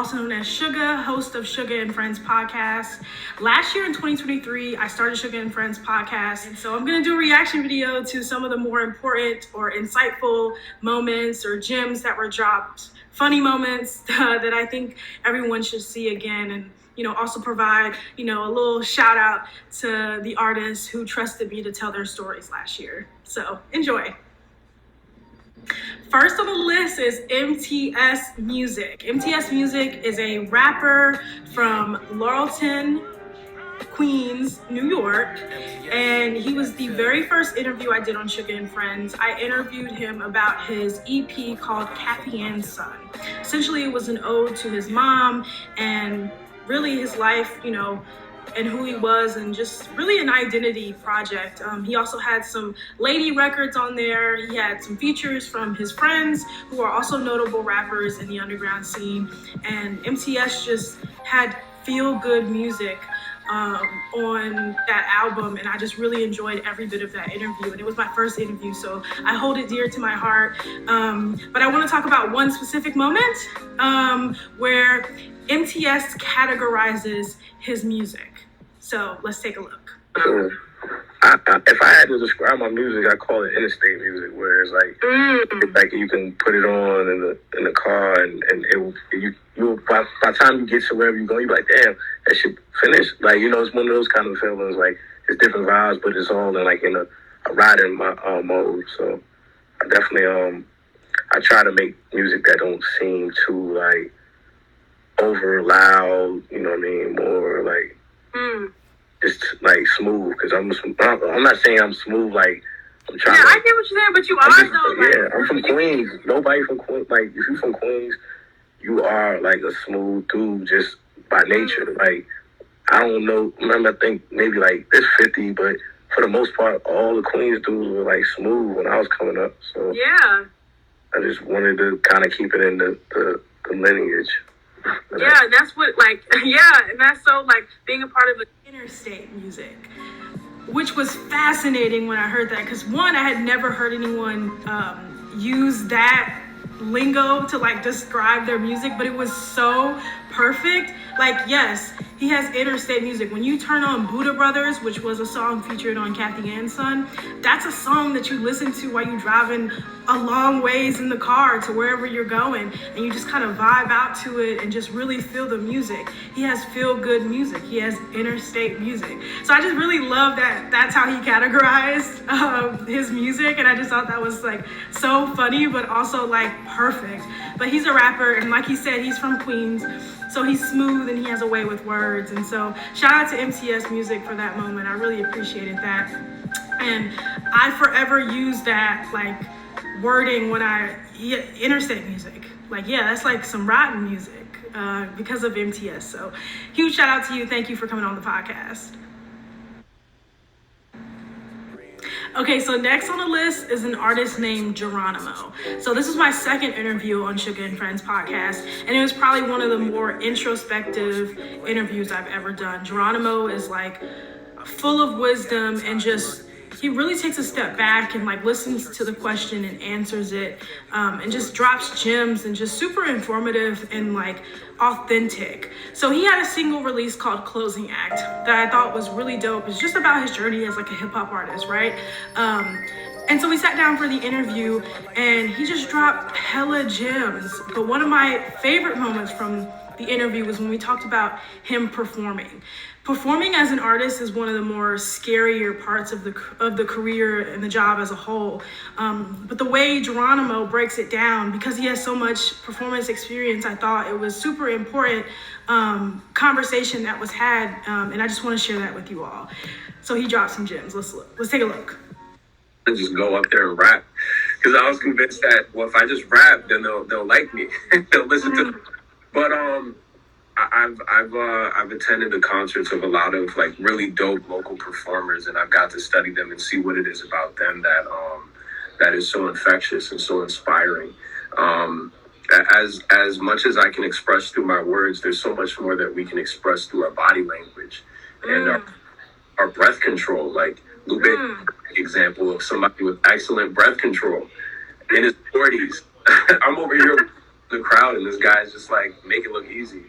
also known as Suga, host of Suga Friendz podcast. Last year in 2023, I started Suga Friendz podcast, and so I'm going to do a reaction video to some of the more important or insightful moments or gems that were dropped, funny moments that I think everyone should see again, and also provide, a little shout out to the artists who trusted me to tell their stories last year. So enjoy. First on the list is MTS Music. MTS Music is a rapper from Laurelton, Queens, New York, and he was the very first interview I did on Suga Friendz. I interviewed him about his EP called Kathy Ann's Son. Essentially, it was an ode to his mom and really his life, and who he was, and just really an identity project. He also had some lady records on there. He had some features from his friends who are also notable rappers in the underground scene. And MTS just had feel-good music on that album, and I just really enjoyed every bit of that interview. And it was my first interview, so I hold it dear to my heart. But I want to talk about one specific moment where MTS categorizes his music. So let's take a look. If I had to describe my music, I call it interstate music, where it's like you can put it on in the car, and by the time you get to wherever you go, you're like, damn, that shit finished. Like, it's one of those kind of feelings. Like, it's different vibes, but it's all in a riding mode. So I definitely I try to make music that don't seem too over loud. You know what I mean? More like just like smooth. Because I'm not saying I'm smooth. Like, I'm trying. Yeah, I get what you're saying, but you are though. Yeah, I'm from Queens. Nobody from Queens. Like, if you're from Queens, you are like a smooth dude just by nature. Like, I don't know. I think maybe like there's 50, but for the most part, all the Queens dudes were like smooth when I was coming up. So yeah, I just wanted to kind of keep it in the lineage. Yeah, and that's what and that's so being a part of interstate music, which was fascinating when I heard that, because one, I had never heard anyone use that lingo to describe their music, but it was so perfect. Yes, he has interstate music. When you turn on Buddha Brothers, which was a song featured on Kathy Ann's Son, that's a song that you listen to while you're driving a long ways in the car to wherever you're going, and you just kind of vibe out to it and just really feel the music. He has feel-good music. He has interstate music. So I just really love that that's how he categorized his music, and I just thought that was so funny, but also perfect. But he's a rapper, and like he said, he's from Queens, so he's smooth and he has a way with words. And so shout out to MTS Music for that moment. I really appreciated that. And I forever use that wording when interstate music. That's some rotten music because of MTS. So huge shout out to you. Thank you for coming on the podcast. Okay, so next on the list is an artist named Geronimo. So this is my second interview on Suga Friendz podcast, and it was probably one of the more introspective interviews I've ever done. Geronimo is full of wisdom, and he really takes a step back and listens to the question and answers it, and just drops gems, and just super informative and authentic. So he had a single release called Closing Act that I thought was really dope. It's just about his journey as a hip hop artist, right? And so we sat down for the interview, and he just dropped hella gems. But one of my favorite moments from the interview was when we talked about him performing. Performing as an artist is one of the more scarier parts of the career and the job as a whole. But the way Geronimo breaks it down, because he has so much performance experience, I thought it was super important conversation that was had, and I just want to share that with you all. So he dropped some gems. Let's take a look. And just go up there and rap, because I was convinced that, well, if I just rap, then they'll like me. They'll listen to me. But I've attended the concerts of a lot of really dope local performers, and I've got to study them and see what it is about them that is so infectious and so inspiring. As much as I can express through my words, there's so much more that we can express through our body language and our breath control. Lupe, example of somebody with excellent breath control in his 40s. I'm over here the crowd, and this guy's just like make it look easy.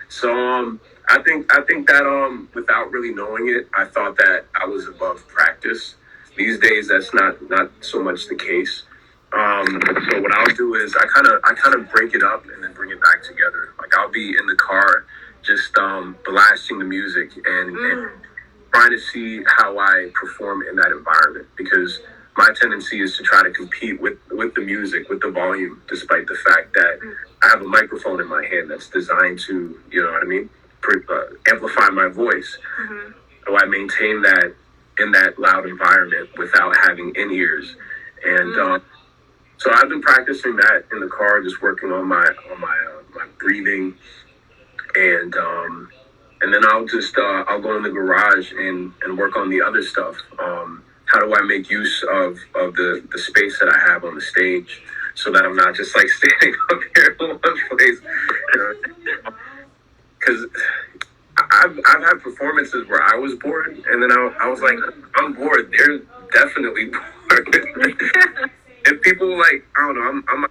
So I think that without really knowing it, I thought that I was above practice. These days, that's not so much the case. So what I'll do is I kind of break it up and then bring it back together. Like I'll be in the car just blasting the music and trying to see how I perform in that environment, because my tendency is to try to compete with the music, with the volume, despite the fact that I have a microphone in my hand that's designed to, you know what I mean, amplify my voice. So I maintain that in that loud environment without having in-ears. And so I've been practicing that in the car, just working on my breathing, and then I'll go in the garage and work on the other stuff. How do I make use of the space that I have on the stage, so that I'm not just like standing up here in one place? Because I've had performances where I was bored, and then I was like, I'm bored. They're definitely bored. And people like, I don't know, I'm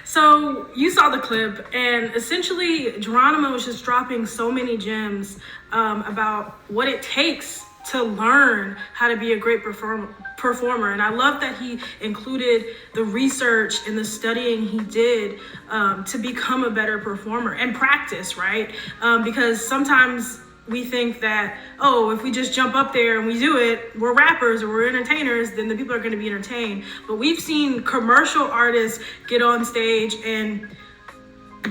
So you saw the clip, and essentially Geronimo was just dropping so many gems about what it takes to learn how to be a great performer. And I love that he included the research and the studying he did to become a better performer and practice, right? Because sometimes we think that, oh, if we just jump up there and we do it, we're rappers or we're entertainers, then the people are going to be entertained. But we've seen commercial artists get on stage and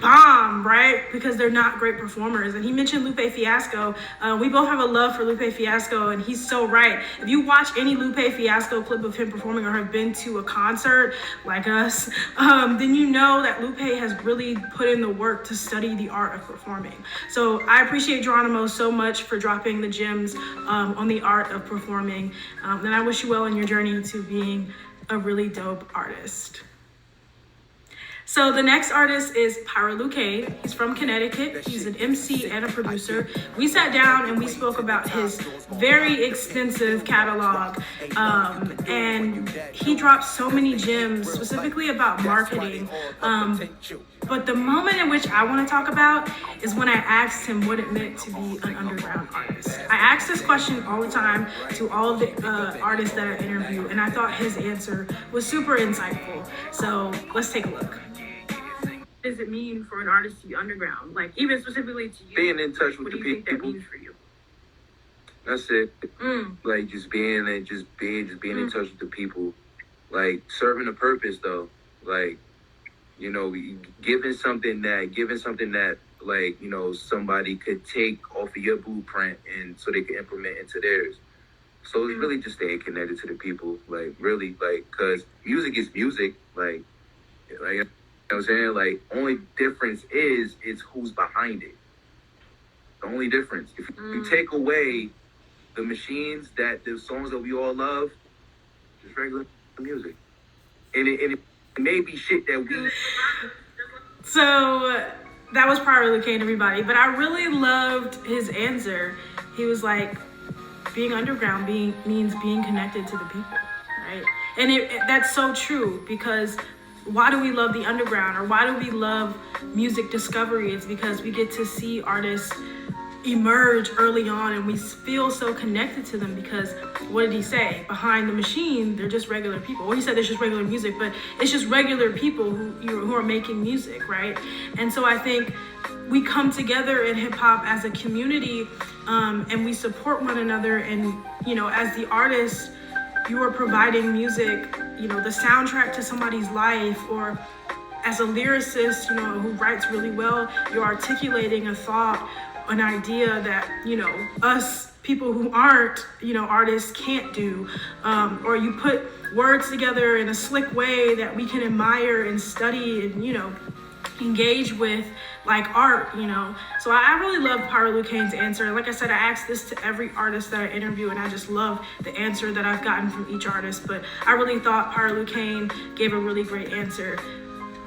bomb, right? Because they're not great performers. And he mentioned Lupe Fiasco. We both have a love for Lupe Fiasco, and he's so right. If you watch any Lupe Fiasco clip of him performing or have been to a concert like us, then you know that Lupe has really put in the work to study the art of performing. So I appreciate Geronimo so much for dropping the gems on the art of performing. And I wish you well in your journey to being a really dope artist. So the next artist is Pyro Lucain. He's from Connecticut. He's an MC and a producer. We sat down and we spoke about his very extensive catalog. And he dropped so many gems, specifically about marketing. But the moment in which I want to talk about is when I asked him what it meant to be an underground artist. I ask this question all the time to all of the artists that I interview, and I thought his answer was super insightful. So let's take a look. What does it mean for an artist to be underground? Like, even specifically to you, being in touch with what the do you think that people. means for you? That's it. Like just being in touch with the people. Like serving a purpose though. Like, you know, giving something that like, you know, somebody could take off of your blueprint and so they can implement into theirs. So it's really just staying connected to the people. Like really, like, cause music is music. Like you know what I'm saying? Like, only difference is who's behind it. The only difference. If you take away the machines, that the songs that we all love, just regular music. And it may be shit that we... So that was Pyro Lucain, everybody. But I really loved his answer. He was like, being underground means being connected to the people, right? And that's so true, because why do we love the underground, or why do we love music discovery? It's because we get to see artists emerge early on, and we feel so connected to them, because what did he say? Behind the machine, they're just regular people. Well, he said there's just regular music, but it's just regular people who are making music, right? And so I think we come together in hip hop as a community, and we support one another. And, you know, as the artist, you are providing music, you know, the soundtrack to somebody's life, or as a lyricist, you know, who writes really well, you're articulating a thought, an idea that, you know, us people who aren't, you know, artists can't do, or you put words together in a slick way that we can admire and study and, you know, engage with, like art, you know. So I really love Pyro Lucain's answer. Like I said, I asked this to every artist that I interview, and I just love the answer that I've gotten from each artist. But I really thought Pyro Lucain gave a really great answer.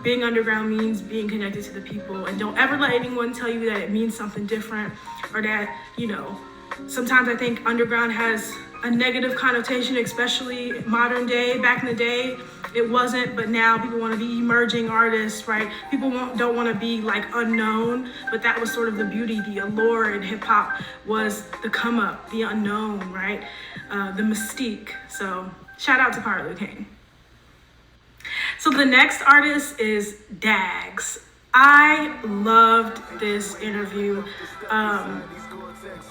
Being underground means being connected to the people, and don't ever let anyone tell you that it means something different, or that, you know, sometimes I think underground has a negative connotation, especially modern day. Back in the day, it wasn't, but now people want to be emerging artists, right? People don't want to be like unknown, but that was sort of the beauty, the allure in hip hop was the come up, the unknown, right? The mystique. So shout out to Pyro Lucain. So the next artist is Daggz. I loved this interview.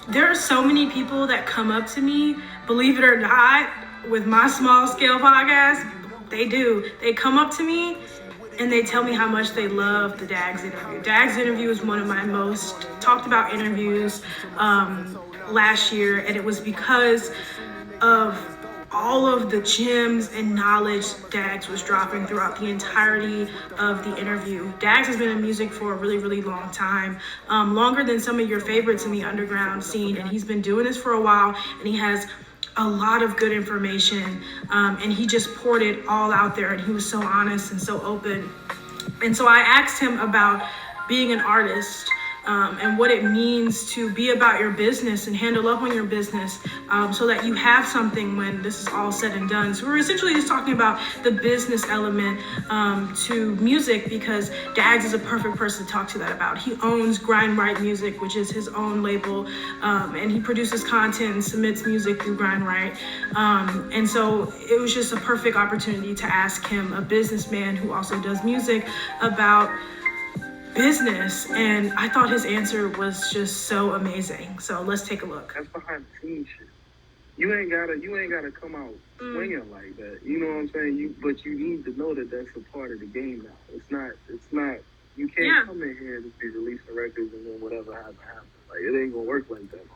There are so many people that come up to me, believe it or not, with my small scale podcast. They do. They come up to me and they tell me how much they love the Daggz interview. Daggz interview is one of my most talked about interviews last year, and it was because of all of the gems and knowledge Daggz was dropping throughout the entirety of the interview. Daggz has been in music for a really, really long time, longer than some of your favorites in the underground scene, and he's been doing this for a while, and he has a lot of good information, and he just poured it all out there, and he was so honest and so open. And so I asked him about being an artist, and what it means to be about your business and handle up on your business, so that you have something when this is all said and done. So we're essentially just talking about the business element to music, because Daggz is a perfect person to talk to that about. He owns Grind Right Music, which is his own label, and he produces content and submits music through Grind Right. And so it was just a perfect opportunity to ask him, a businessman who also does music, about business, and I thought his answer was just so amazing. So let's take a look. That's behind the scenes shit. You ain't gotta come out swinging like that. You know what I'm saying? But you need to know that that's a part of the game now. It's not. You can't come in here and just be releasing records and then whatever happens. Like, it ain't gonna work like that.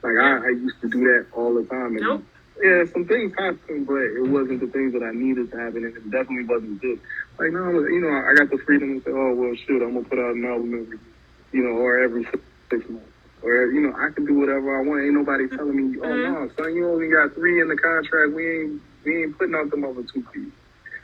Like I used to do that all the time. And yeah, some things happened, but it wasn't the things that I needed to happen, and it definitely wasn't good. Like, no, I got the freedom to say, oh, well, shoot, I'm going to put out an album every 6 months. Or, I can do whatever I want. Ain't nobody telling me, oh, no, son, you only got 3 in the contract. We ain't putting out them other 2 feet.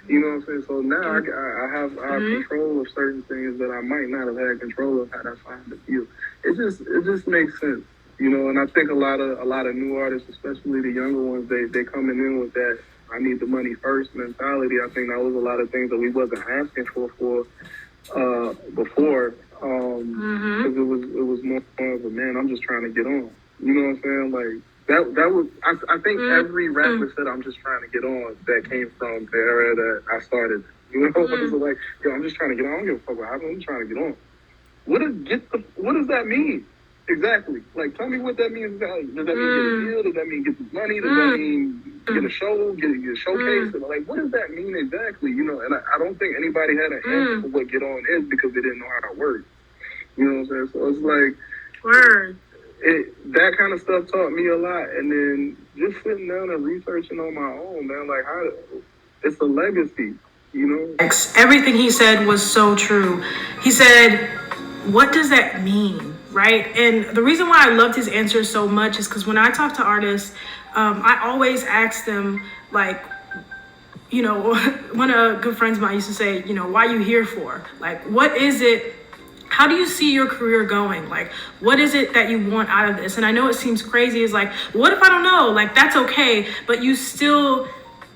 You know what I'm saying? So now I have control of certain things that I might not have had control of had I found the feel. It just makes sense. And I think a lot of new artists, especially the younger ones, they coming in with that I need the money first mentality. I think that was a lot of things that we wasn't asking for before, because it was more of a, man, I'm just trying to get on. You know what I'm saying? Like that was I think every rapper said I'm just trying to get on. That came from the era that I started. You know, so like, yo, I'm just trying to get on. I don't give a fuck what happens. I'm trying to get on. What does that mean? Exactly. Like, tell me what that means. Does that mean get a deal? Does that mean get this money? Does that mean get a show? Get a showcase? Like, what does that mean exactly? And I don't think anybody had an answer for what get on is, because they didn't know how to work. You know what I'm saying? So it's like, that kind of stuff taught me a lot. And then just sitting down and researching on my own, man, like, it's a legacy, Everything he said was so true. He said, what does that mean? Right? And the reason why I loved his answer so much is because when I talk to artists, I always ask them, like, one of good friends of mine used to say, why are you here for? Like, what is it? How do you see your career going? Like, what is it that you want out of this? And I know it seems crazy. It's like, what if I don't know? Like, that's okay. But you still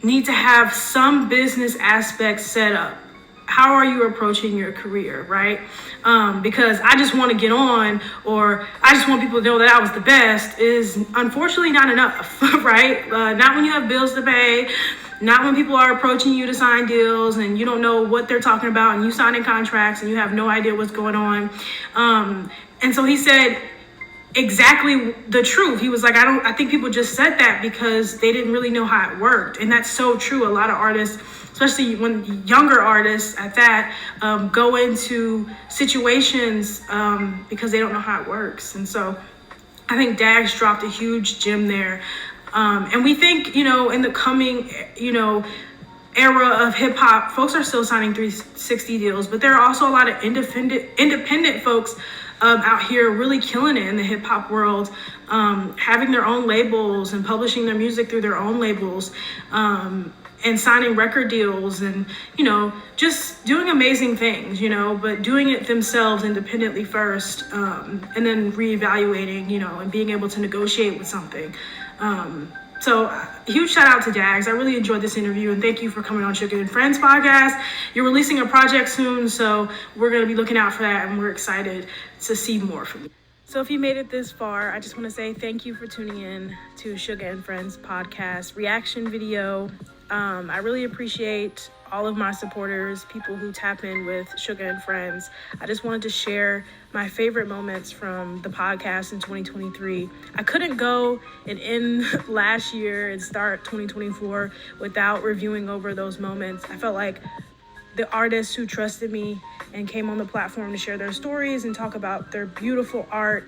need to have some business aspects set up. How are you approaching your career, right? Because I just want to get on, or I just want people to know that I was the best, is unfortunately not enough, right? Not when you have bills to pay, not when people are approaching you to sign deals and you don't know what they're talking about, and you signing contracts and you have no idea what's going on. And so he said exactly the truth. He was like, I think people just said that because they didn't really know how it worked. And that's so true. A lot of artists, especially when younger artists at that, go into situations because they don't know how it works. And so I think Daggz dropped a huge gem there. And we think, in the coming, era of hip hop, folks are still signing 360 deals, but there are also a lot of independent folks out here really killing it in the hip hop world, having their own labels and publishing their music through their own labels. And signing record deals and, just doing amazing things, but doing it themselves independently first, and then reevaluating, and being able to negotiate with something. So huge shout out to Daggz. I really enjoyed this interview, and thank you for coming on Suga Friendz podcast. You're releasing a project soon, so we're going to be looking out for that, and we're excited to see more from you. So if you made it this far, I just want to say thank you for tuning in to Suga Friendz podcast reaction video. I really appreciate all of my supporters, people who tap in with Suga Friendz. I just wanted to share my favorite moments from the podcast in 2023. I couldn't go and end last year and start 2024 without reviewing over those moments. I felt like the artists who trusted me and came on the platform to share their stories and talk about their beautiful art,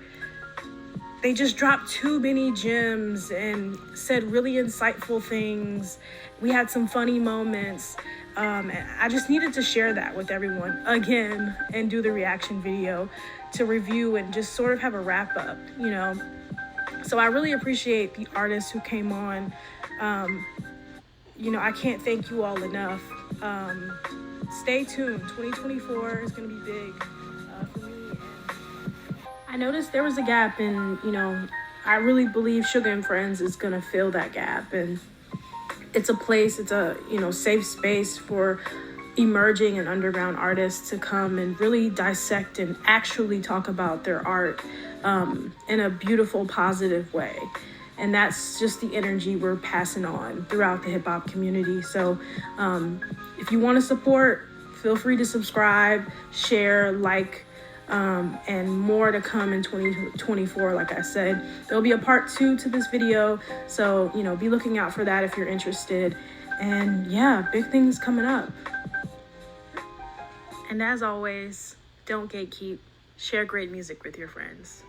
they just dropped too many gems and said really insightful things. We had some funny moments. And I just needed to share that with everyone again and do the reaction video to review and just sort of have a wrap up, you know. So I really appreciate the artists who came on. You know, I can't thank you all enough. Stay tuned. 2024 is going to be big for me. I noticed there was a gap, and, you know, I really believe Suga Friendz is going to fill that gap. And it's a place, it's a, you know, safe space for emerging and underground artists to come and really dissect and actually talk about their art in a beautiful, positive way. And that's just the energy we're passing on throughout the hip hop community. So if you want to support, feel free to subscribe, share, like, and more to come in 2024. Like I said, there'll be a part 2 to this video. So, you know, be looking out for that if you're interested. And yeah, big things coming up. And as always, don't gatekeep. Share great music with your friends.